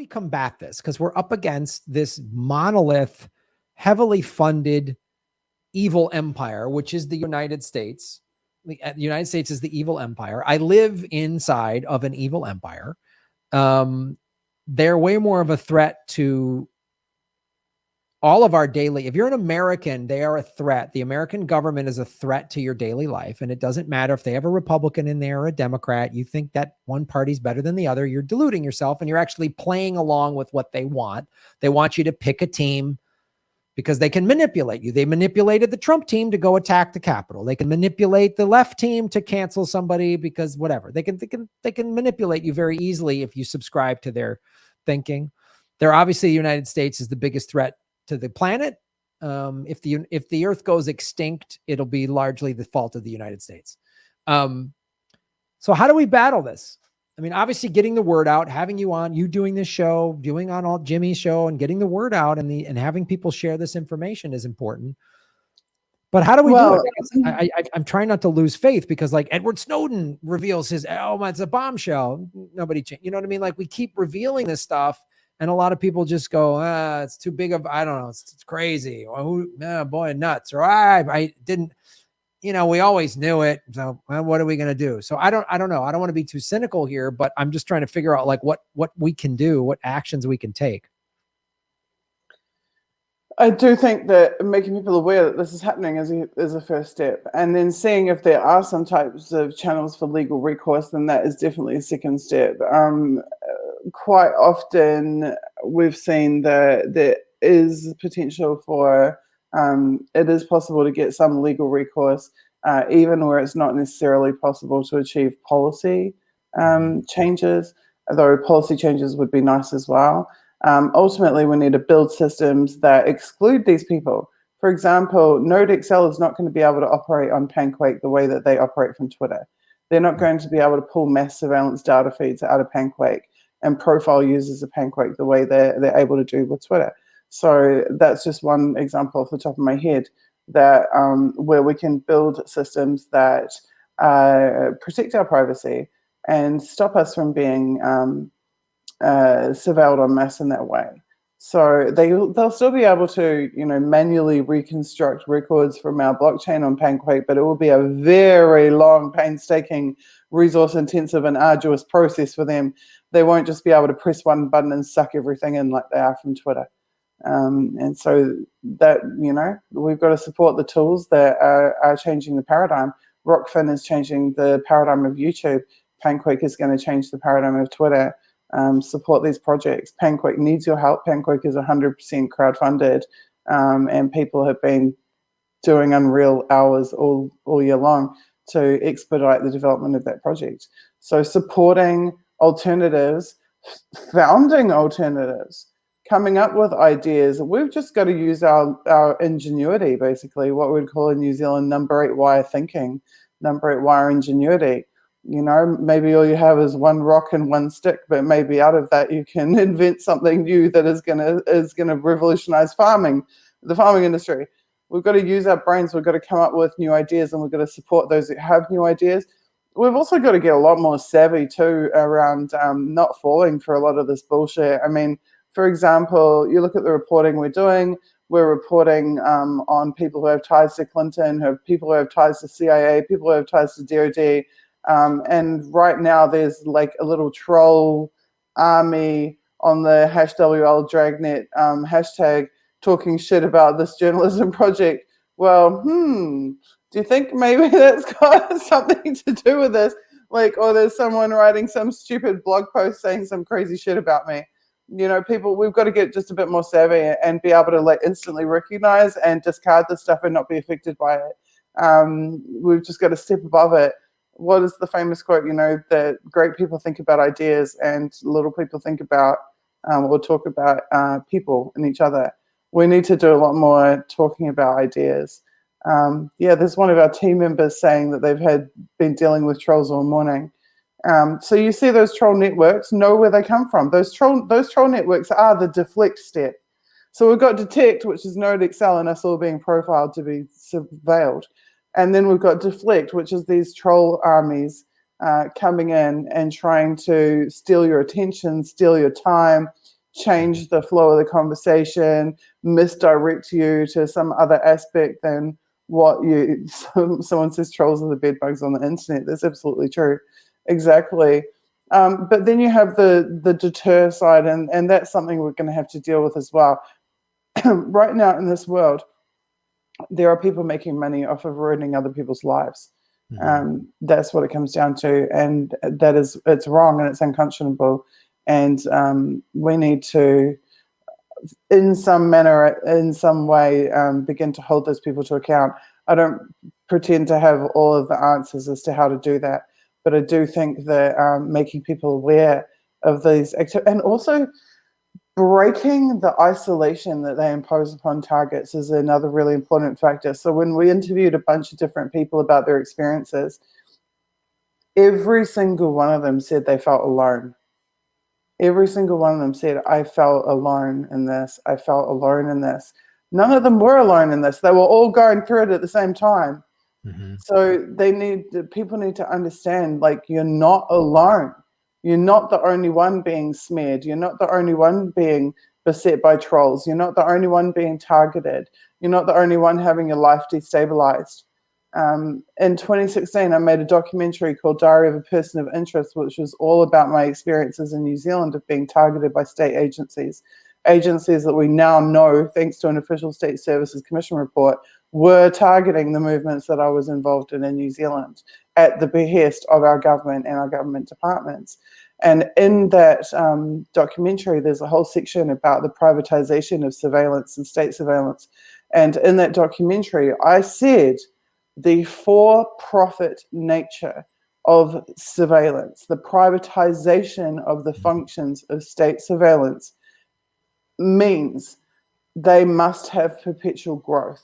we combat this? Because we're up against this monolith, heavily funded evil empire, which is the United States. The United States is the evil empire. I live inside of an evil empire. They're way more of a threat to all of our daily. If you're an American, they are a threat. The American government is a threat to your daily life. And it doesn't matter if they have a Republican in there or a Democrat. You think that one party's better than the other. You're deluding yourself, and you're actually playing along with what they want. They want you to pick a team because they can manipulate you. They manipulated the Trump team to go attack the Capitol. They can manipulate the left team to cancel somebody because whatever. They can manipulate you very easily if you subscribe to their thinking. They're obviously, the United States is the biggest threat to the planet. If the Earth goes extinct, it'll be largely the fault of the United States. So how do we battle this? I mean, obviously getting the word out, having you on, you doing this show, doing on all Jimmy's show, and getting the word out and having people share this information is important. But how do we do it? I'm trying not to lose faith, because like Edward Snowden reveals his, it's a bombshell. Nobody, you know what I mean? Like, we keep revealing this stuff, and a lot of people just go, it's too big of, I don't know, it's crazy. Or boy, nuts. Or I didn't, we always knew it. So what are we going to do? So I don't know. I don't want to be too cynical here, but I'm just trying to figure out like what we can do, what actions we can take. I do think that making people aware that this is happening is a first step, and then seeing if there are some types of channels for legal recourse, then that is definitely a second step. Quite often we've seen that there is potential for, it is possible to get some legal recourse, even where it's not necessarily possible to achieve policy changes, though policy changes would be nice as well. Ultimately, we need to build systems that exclude these people. For example, NodeXL is not going to be able to operate on Panquake the way that they operate from Twitter. They're not going to be able to pull mass surveillance data feeds out of Panquake and profile users of Panquake the way they're able to do with Twitter. So that's just one example off the top of my head, that where we can build systems that protect our privacy and stop us from being surveilled en masse in that way. So they'll still be able to, manually reconstruct records from our blockchain on Panquake, but it will be a very long, painstaking, resource-intensive and arduous process for them. They won't just be able to press one button and suck everything in like they are from Twitter. And so that, we've got to support the tools that are changing the paradigm. Rockfin is changing the paradigm of YouTube. Panquake is going to change the paradigm of Twitter. Support these projects. Panquake needs your help. Panquake is 100% crowdfunded, and people have been doing unreal hours all year long to expedite the development of that project. So supporting alternatives, founding alternatives, coming up with ideas. We've just got to use our ingenuity, basically, what we'd call in New Zealand number 8 wire thinking, number 8 wire ingenuity. Maybe all you have is one rock and one stick, but maybe out of that you can invent something new that is gonna revolutionize the farming industry. We've got to use our brains. We've got to come up with new ideas, and we've got to support those that have new ideas. We've also got to get a lot more savvy too around not falling for a lot of this bullshit. I mean, for example, you look at the reporting we're doing. We're reporting on people who have ties to Clinton, people who have ties to CIA, people who have ties to DOD. And right now there's like a little troll army on the #WL Dragnet hashtag talking shit about this journalism project. Well, do you think maybe that's got something to do with this? Like, or there's someone writing some stupid blog post saying some crazy shit about me. People, we've got to get just a bit more savvy and be able to like instantly recognize and discard this stuff and not be affected by it. We've just got to step above it. What is the famous quote, that great people think about ideas and little people think about or talk about people and each other. We need to do a lot more talking about ideas. There's one of our team members saying that they've been dealing with trolls all morning. So you see those troll networks, know where they come from. Those troll networks are the deflect step. So we've got detect, which is NodeXL and us all being profiled to be surveilled. And then we've got deflect, which is these troll armies coming in and trying to steal your attention, steal your time, change the flow of the conversation, misdirect you to some other aspect than what you, someone says trolls are the bedbugs on the internet. That's absolutely true. Exactly. But then you have the deter side, and that's something we're going to have to deal with as well. Right now in this world, there are people making money off of ruining other people's lives. That's what it comes down to, and it's wrong and it's unconscionable, and we need to, in some manner, in some way, begin to hold those people to account. I don't pretend to have all of the answers as to how to do that, but I do think that making people aware of these activities, and also breaking the isolation that they impose upon targets, is another really important factor. So when we interviewed a bunch of different people about their experiences, every single one of them said they felt alone. Every single one of them said, I felt alone in this. I felt alone in this. None of them were alone in this. They were all going through it at the same time. So people need to understand, like, you're not alone. You're not the only one being smeared. You're not the only one being beset by trolls. You're not the only one being targeted. You're not the only one having your life destabilized. In 2016, I made a documentary called Diary of a Person of Interest, which was all about my experiences in New Zealand of being targeted by state agencies that we now know, thanks to an official State Services Commission report, were targeting the movements that I was involved in New Zealand at the behest of our government and our government departments. And in that documentary, there's a whole section about the privatization of surveillance and state surveillance. And in that documentary, I said the for-profit nature of surveillance, the privatization of the functions of state surveillance, means they must have perpetual growth.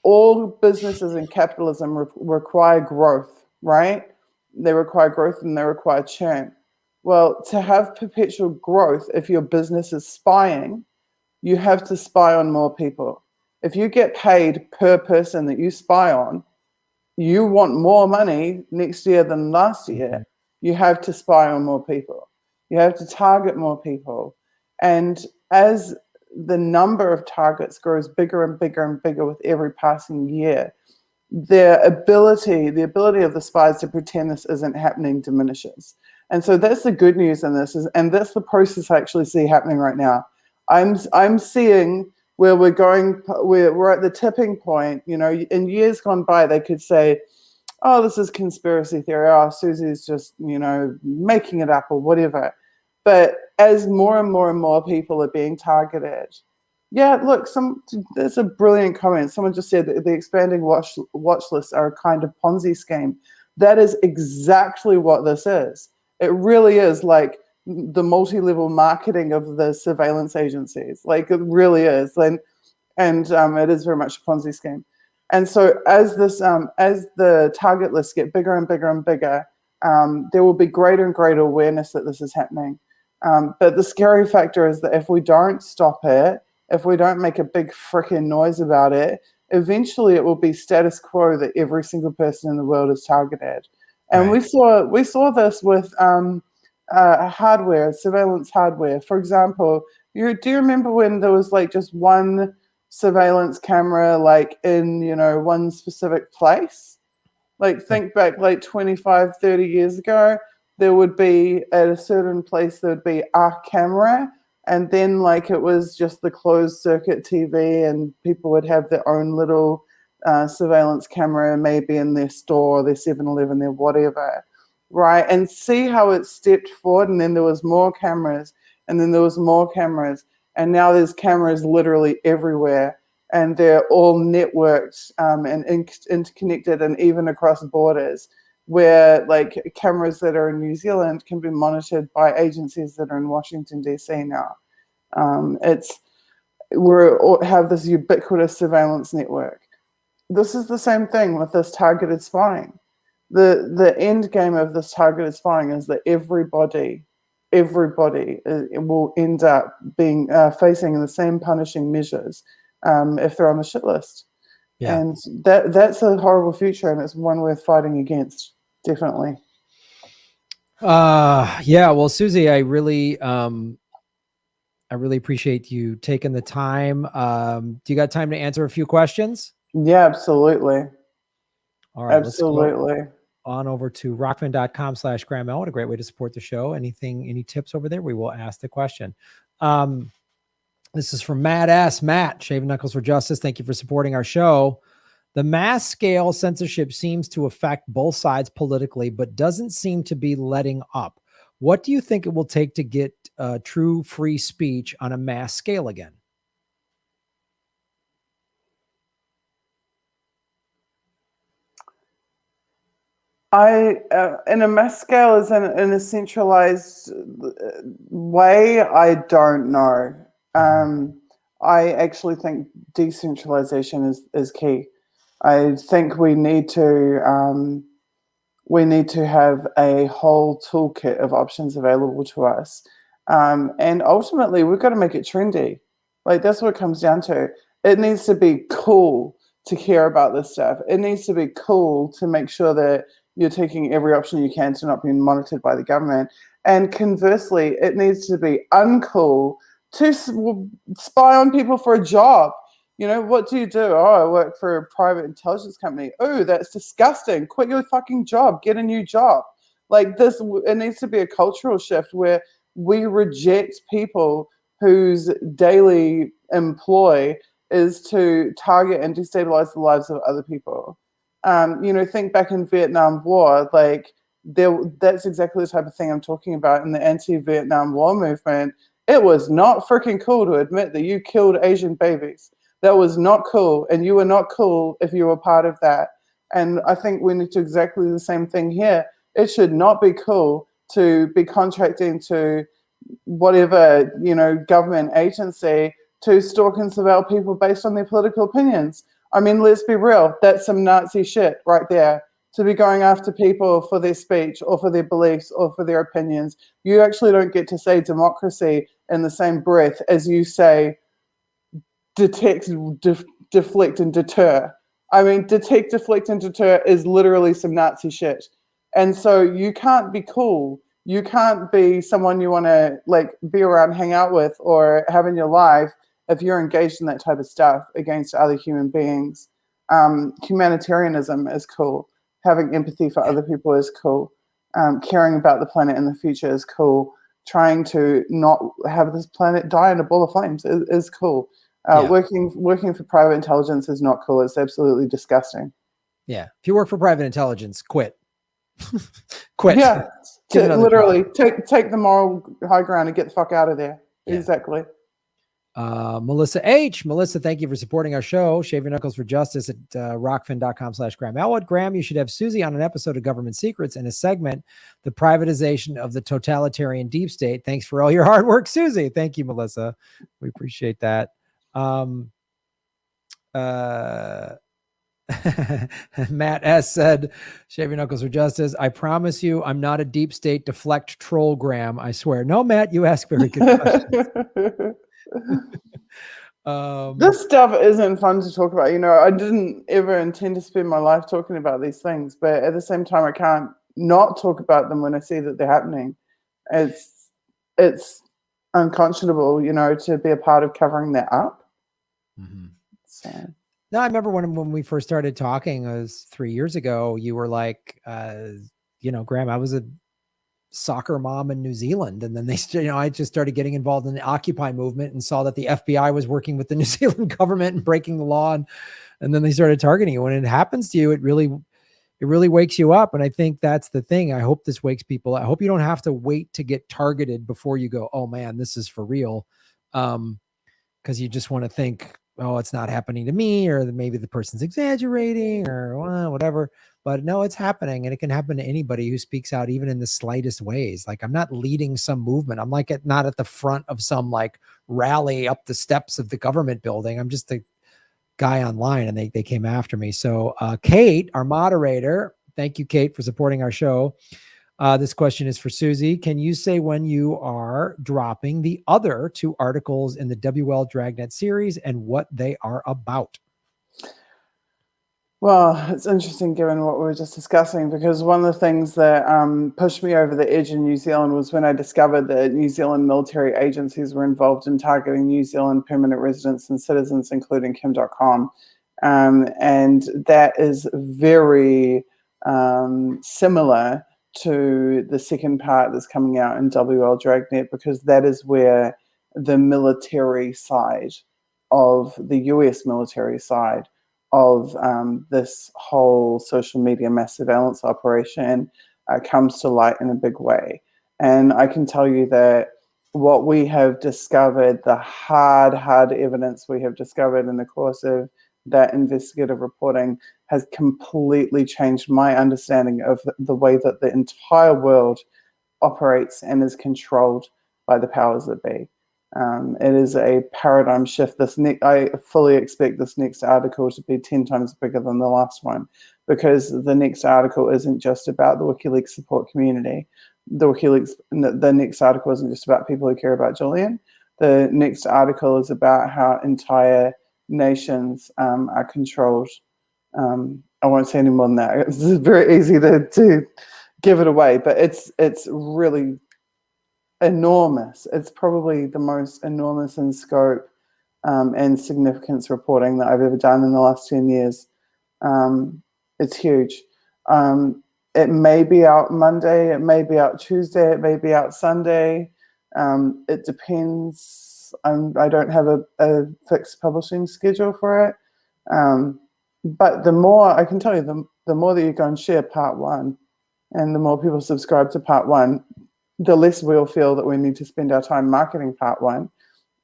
All businesses in capitalism require growth, right? They require growth and they require churn. Well, to have perpetual growth, if your business is spying, you have to spy on more people. If you get paid per person that you spy on, you want more money next year than last year, you have to spy on more people. You have to target more people. And as the number of targets grows bigger and bigger and bigger with every passing year, the ability of the spies to pretend this isn't happening diminishes. And so that's the good news in this, and that's the process I actually see happening right now. I'm seeing where we're at the tipping point. You know, in years gone by, they could say, oh, this is conspiracy theory. Oh, Susie's just, making it up or whatever. But as more and more and more people are being targeted, yeah, look, there's a brilliant comment. Someone just said that the expanding watch lists are a kind of Ponzi scheme. That is exactly what this is. It really is like the multi-level marketing of the surveillance agencies. Like, it really is. And it is very much a Ponzi scheme. And so as the target lists get bigger and bigger and bigger, there will be greater and greater awareness that this is happening. But the scary factor is that if we don't stop it, if we don't make a big freaking noise about it, eventually it will be status quo that every single person in the world is targeted. And we saw this with hardware, surveillance hardware. For example, do you remember when there was like just one surveillance camera like in one specific place? Like, think back like 25, 30 years ago, there would be at a certain place there would be a camera, and then like it was just the closed circuit TV, and people would have their own little surveillance camera maybe in their store, their 7-Eleven, their whatever, right? And see how it stepped forward, and then there was more cameras, and then there was more cameras, and now there's cameras literally everywhere, and they're all networked and interconnected, and even across borders, where like cameras that are in New Zealand can be monitored by agencies that are in Washington, D.C. now. We have this ubiquitous surveillance network. This is the same thing with this targeted spying. The end game of this targeted spying is that everybody will end up being facing the same punishing measures if they're on the shit list. Yeah. And that's a horrible future, and it's one worth fighting against, definitely. Yeah, well, Suzie, I really I really appreciate you taking the time. Do you got time to answer a few questions? Yeah, absolutely. All right, let's go Absolutely. on over to rockfin.com/Graham Elwood. A great way to support the show. Any tips over there? We will ask the question. This is from Matt S. Matt, Shaving Knuckles for Justice. Thank you for supporting our show. The mass scale censorship seems to affect both sides politically, but doesn't seem to be letting up. What do you think it will take to get true free speech on a mass scale again? In a mass scale, is in a centralized way. I don't know. I actually think decentralization is key. I think we need to have a whole toolkit of options available to us, and ultimately we've got to make it trendy. Like, that's what it comes down to. It needs to be cool to care about this stuff. It needs to be cool to make sure that you're taking every option you can to not be monitored by the government. And conversely, it needs to be uncool to spy on people for a job. You know, what do you do? Oh, I work for a private intelligence company. Oh, that's disgusting. Quit your fucking job. Get a new job. Like this, it needs to be a cultural shift where we reject people whose daily employ is to target and destabilize the lives of other people. Think back in Vietnam War, like that's exactly the type of thing I'm talking about in the anti-Vietnam War movement. It was not freaking cool to admit that you killed Asian babies. That was not cool, and you were not cool if you were part of that. And I think we need to exactly the same thing here. It should not be cool to be contracting to whatever, government agency to stalk and surveil people based on their political opinions. I mean, let's be real, that's some Nazi shit right there. To be going after people for their speech or for their beliefs or for their opinions. You actually don't get to say democracy in the same breath as you say detect, deflect, and deter. I mean, detect, deflect, and deter is literally some Nazi shit. And so you can't be cool. You can't be someone you want to be around, hang out with, or have in your life if you're engaged in that type of stuff against other human beings. Humanitarianism is cool. Having empathy for other people is cool. Caring about the planet in the future is cool. Trying to not have this planet die in a ball of flames is cool. Working for private intelligence is not cool. It's absolutely disgusting. Yeah. If you work for private intelligence, quit. Quit. Yeah. Literally take the moral high ground and get the fuck out of there. Yeah. Exactly. Melissa H. Melissa, thank you for supporting our show. Shave Your Knuckles for Justice at rockfin.com/Graham Elwood. Graham, you should have Suzie on an episode of Government Secrets in a segment, The Privatization of the Totalitarian Deep State. Thanks for all your hard work, Suzie. Thank you, Melissa. We appreciate that. Matt S. said, Shave Your Knuckles for Justice. I promise you, I'm not a deep state deflect troll, Graham. I swear. No, Matt, you ask very good questions. This stuff isn't fun to talk about. I didn't ever intend to spend my life talking about these things, but at the same time, I can't not talk about them when I see that they're happening. It's unconscionable, to be a part of covering that up. Mm-hmm. So. No, I remember when we first started talking, it was 3 years ago, you were like, Graham, I was a soccer mom in New Zealand. And then I just started getting involved in the Occupy movement and saw that the FBI was working with the New Zealand government and breaking the law. And then they started targeting you. When it happens to you, it really wakes you up. And I think that's the thing. I hope this wakes people. I hope you don't have to wait to get targeted before you go, oh man, this is for real. Because you just want to think, oh, it's not happening to me, or maybe the person's exaggerating, or whatever. But no, it's happening, and it can happen to anybody who speaks out, even in the slightest ways. Like, I'm not leading some movement. I'm not at the front of some rally up the steps of the government building. I'm just a guy online, and they came after me. So Kate, our moderator, thank you, Kate, for supporting our show. This question is for Suzie. Can you say when you are dropping the other 2 articles in the WL Dragnet series and what they are about? Well, it's interesting given what we were just discussing, because one of the things that pushed me over the edge in New Zealand was when I discovered that New Zealand military agencies were involved in targeting New Zealand permanent residents and citizens, including Kim.com. And that is very similar to the second part that's coming out in WL Dragnet, because that is where the military side of the US military side of this whole social media mass surveillance operation comes to light in a big way. And I can tell you that what we have discovered, the hard evidence we have discovered in the course of that investigative reporting, has completely changed my understanding of the way that the entire world operates and is controlled by the powers that be. It is a paradigm shift. I fully expect this next article to be 10 times bigger than the last one, because the next article isn't just about the WikiLeaks support community. The next article isn't just about people who care about Julian. The next article is about how entire nations are controlled. I won't say any more than that. It's very easy to give it away, but it's really enormous. It's probably the most enormous in scope and significance reporting that I've ever done in the last 10 years. It's huge. It may be out Monday, it may be out Tuesday, it may be out Sunday. It depends. I don't have a fixed publishing schedule for it. But the more, I can tell you, the more that you go and share part one, and the more people subscribe to part one, the less we'll feel that we need to spend our time marketing part one,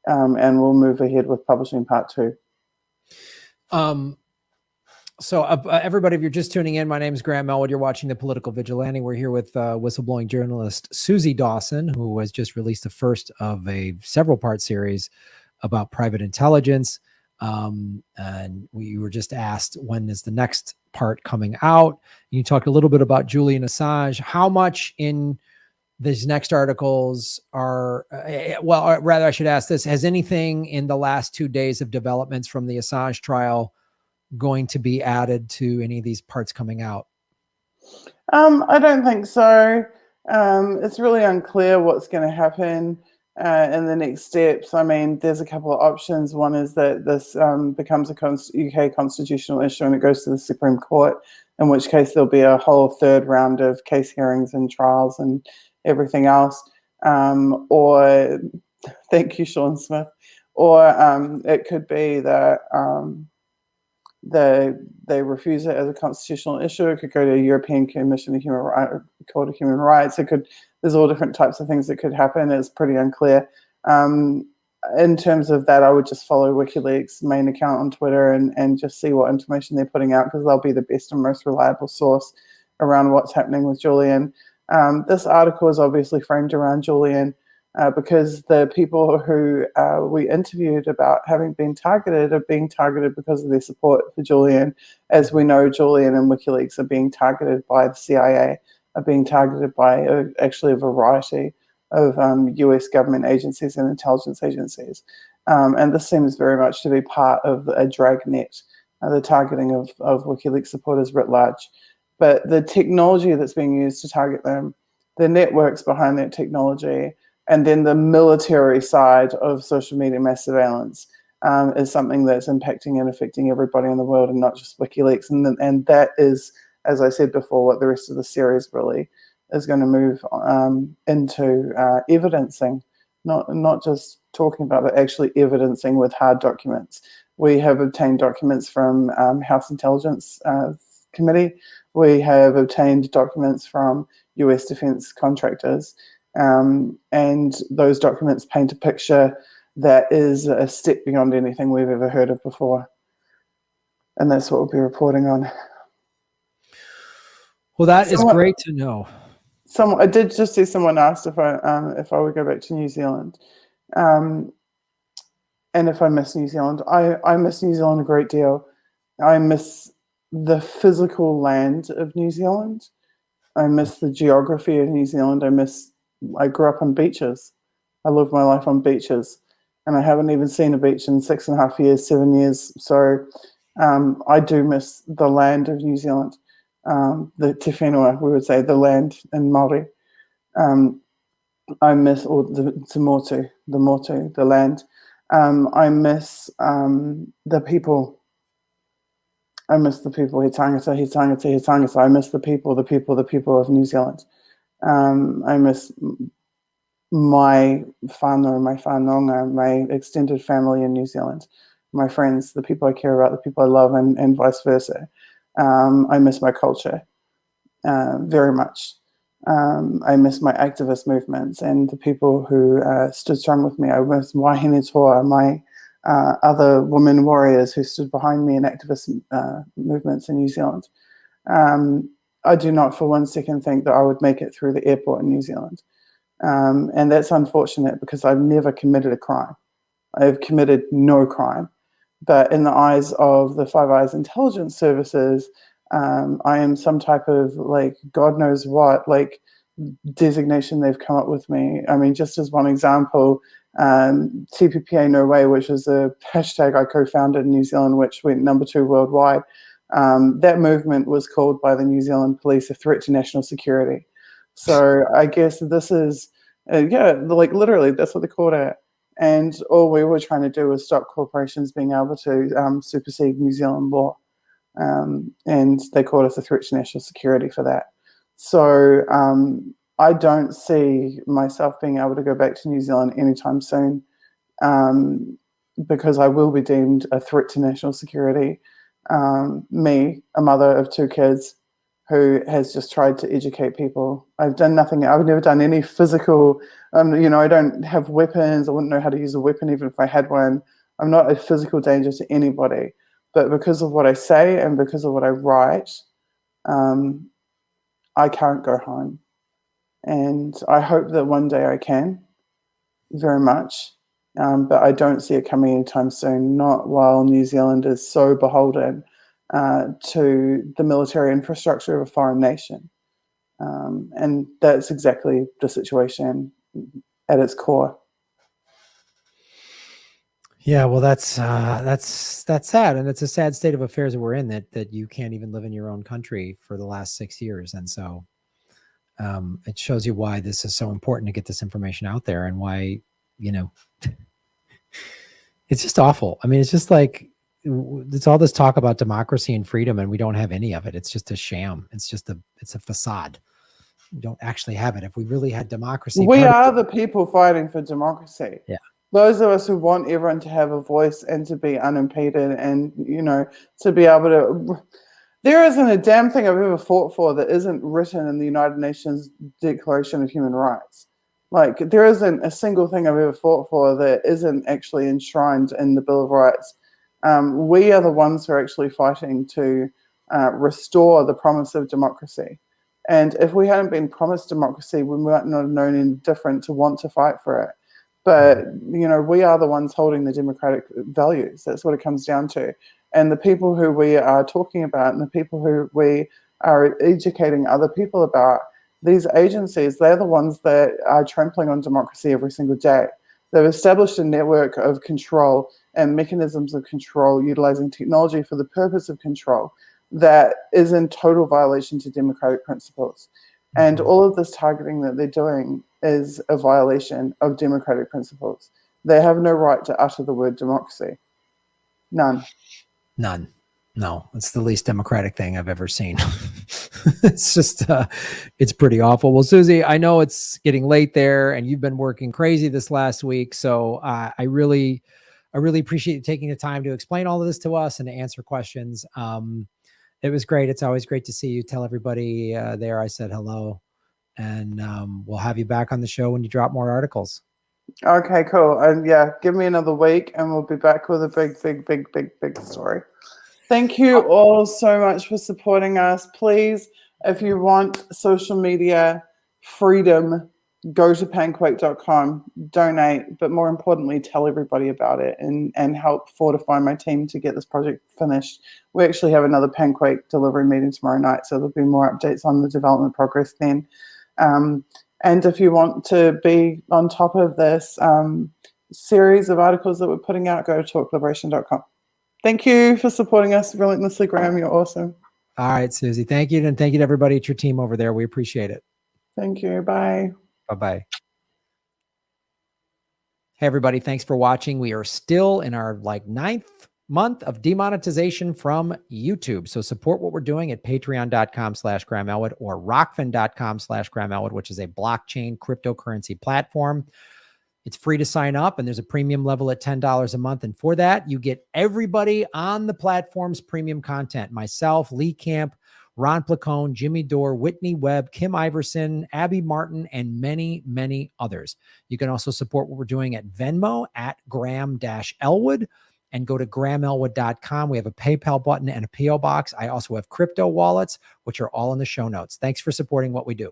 and we'll move ahead with publishing part two. So everybody, if you're just tuning in, my name is Graham Elwood. You're watching The Political Vigilante. We're here with whistleblowing journalist Suzie Dawson, who has just released the first of a several-part series about private intelligence. And we were just asked, when is the next part coming out? You talked a little bit about Julian Assange. How much in these next articles are, well, rather I should ask this, has anything in the last 2 days of developments from the Assange trial going to be added to any of these parts coming out? I don't think so. It's really unclear what's going to happen in the next steps. I mean, there's a couple of options. One is that this becomes a UK constitutional issue and it goes to the Supreme Court, in which case there'll be a whole third round of case hearings and trials and everything else. Or, thank you, Sean Smith. Or it could be that they refuse it as a constitutional issue. It could go to a European Commission of Human Rights, Court of Human Rights. There's all different types of things that could happen. It's pretty unclear. In terms of that, I would just follow WikiLeaks' main account on Twitter and just see what information they're putting out, because they'll be the best and most reliable source around what's happening with Julian. This article is obviously framed around Julian, because the people who we interviewed about having been targeted are being targeted because of their support for Julian. As we know, Julian and WikiLeaks are being targeted by the CIA, are being targeted by actually a variety of US government agencies and intelligence agencies. And this seems very much to be part of a dragnet, the targeting of WikiLeaks supporters writ large. But the technology that's being used to target them, the networks behind that technology, and then the military side of social media mass surveillance is something that's impacting and affecting everybody in the world, and not just WikiLeaks. And that is, as I said before, what the rest of the series really is going to move into evidencing, not just talking about, but actually evidencing with hard documents. We have obtained documents from House Intelligence Committee. We have obtained documents from US defense contractors. And those documents paint a picture that is a step beyond anything we've ever heard of before. And that's what we'll be reporting on. Well, that is great to know. I did just see someone asked if I would go back to New Zealand. And if I miss New Zealand. I miss New Zealand a great deal. I miss the physical land of New Zealand. I miss the geography of New Zealand. I grew up on beaches. I lived my life on beaches, and I haven't even seen a beach in 6.5 years, 7 years. So I do miss the land of New Zealand, the Te Whenua, we would say, the land in Māori. I miss all the motu, the land. I miss the people. I miss the people. He tangata, he tangata, he tangata. I miss the people of New Zealand. I miss my whānau, my whānonga, my extended family in New Zealand, my friends, the people I care about, the people I love, and vice versa. I miss my culture very much. I miss my activist movements and the people who stood strong with me. I miss Wahine Toa, my other women warriors who stood behind me in activist movements in New Zealand. I do not for one second think that I would make it through the airport in New Zealand. And that's unfortunate because I've never committed a crime. I've committed no crime. But in the eyes of the Five Eyes intelligence services, I am some type of like God knows what like designation they've come up with me. I mean, just as one example, TPPA No Way, which is a hashtag I co-founded in New Zealand, which went #2 worldwide. That movement was called by the New Zealand police a threat to national security. So I guess this is, yeah, like literally that's what they called it. And all we were trying to do was stop corporations being able to supersede New Zealand law. And they called us a threat to national security for that. So I don't see myself being able to go back to New Zealand anytime soon, because I will be deemed a threat to national security. Me, a mother of 2 kids, who has just tried to educate people. I've done nothing. I've never done any physical, I don't have weapons. I wouldn't know how to use a weapon even if I had one. I'm not a physical danger to anybody. But because of what I say and because of what I write, I can't go home. And I hope that one day I can, very much. But I don't see it coming anytime soon, not while New Zealand is so beholden to the military infrastructure of a foreign nation. And that's exactly the situation at its core. Yeah, well, that's sad, and it's a sad state of affairs that we're in. That you can't even live in your own country for the last 6 years, and so it shows you why this is so important to get this information out there, and why it's just awful. I mean, it's just like it's all this talk about democracy and freedom, and we don't have any of it. It's just a sham. It's a facade. We don't actually have it. If we really had democracy, we are the people fighting for democracy. Yeah. Those of us who want everyone to have a voice and to be unimpeded and, to be able to... There isn't a damn thing I've ever fought for that isn't written in the United Nations Declaration of Human Rights. Like, there isn't a single thing I've ever fought for that isn't actually enshrined in the Bill of Rights. We are the ones who are actually fighting to restore the promise of democracy. And if we hadn't been promised democracy, we might not have known any different to want to fight for it. But, we are the ones holding the democratic values. That's what it comes down to. And the people who we are talking about and the people who we are educating other people about, these agencies, they're the ones that are trampling on democracy every single day. They've established a network of control and mechanisms of control utilizing technology for the purpose of control that is in total violation to democratic principles. And all of this targeting that they're doing is a violation of democratic principles. They have no right to utter the word democracy. None. No, it's the least democratic thing I've ever seen. It's just, it's pretty awful. Well, Suzie, I know it's getting late there and you've been working crazy this last week. So I really appreciate you taking the time to explain all of this to us and to answer questions. It was great. It's always great to see you. Tell everybody there I said hello, and we'll have you back on the show when you drop more articles. Okay, cool. And yeah, give me another week and we'll be back with a big story. Thank you all so much for supporting us. Please, if you want social media freedom, go to panquake.com, donate, but more importantly, tell everybody about it and help fortify my team to get this project finished. We actually have another Panquake delivery meeting tomorrow night, so there'll be more updates on the development progress then. And if you want to be on top of this series of articles that we're putting out, go to talkliberation.com. Thank you for supporting us relentlessly, Graham. You're awesome. All right, Suzie. Thank you. And thank you to everybody at your team over there. We appreciate it. Thank you. Bye. Bye-bye. Hey, everybody. Thanks for watching. We are still in our 9th month of demonetization from YouTube. So support what we're doing at patreon.com/Graham Elwood or rockfin.com/Graham Elwood, which is a blockchain cryptocurrency platform. It's free to sign up, and there's a premium level at $10 a month. And for that, you get everybody on the platform's premium content. Myself, Lee Camp, Ron Placone, Jimmy Dore, Whitney Webb, Kim Iverson, Abby Martin, and many, many others. You can also support what we're doing at Venmo at Graham-Elwood and go to GrahamElwood.com. We have a PayPal button and a PO box. I also have crypto wallets, which are all in the show notes. Thanks for supporting what we do.